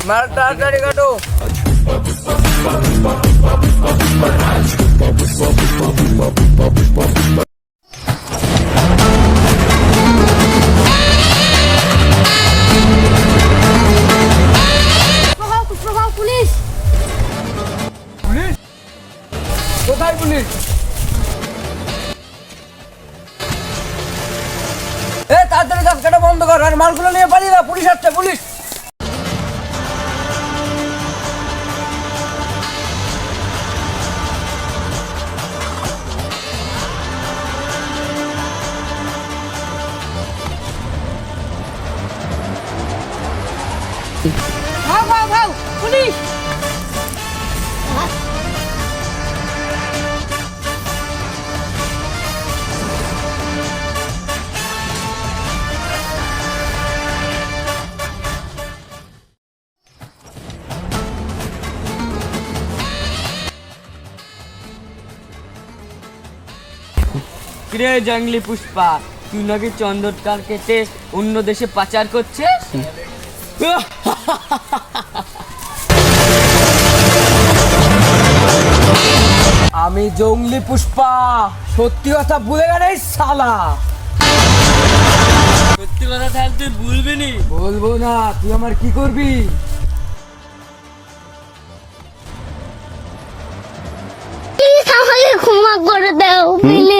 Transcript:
মাল তাড়াতাড়ি কাটো। পুলিশ পুলিশ কোথায় পুলিশ? এ তাড়াতাড়ি গাছ কাটা বন্ধ কর আর মালগুলো নিয়ে পালিয়ে যা, পুলিশ আসছে পুলিশ। ভাগ ভাগ ভাগ পুলিশ কিরে জঙ্গলি পুষ্পা, তুই নাকি চন্দরটার কেটে অন্য দেশে পাচার করছিস? আমি জঙ্গলি পুষ্পা, সত্যি কথা ভুলে গেলে শালা। সত্যি কথা তাহলে তুই ভুলবি নি? বলবো না, তুই আমার কি করবি? প্লিজ আমাকে ক্ষমা করে দাও প্লিজ।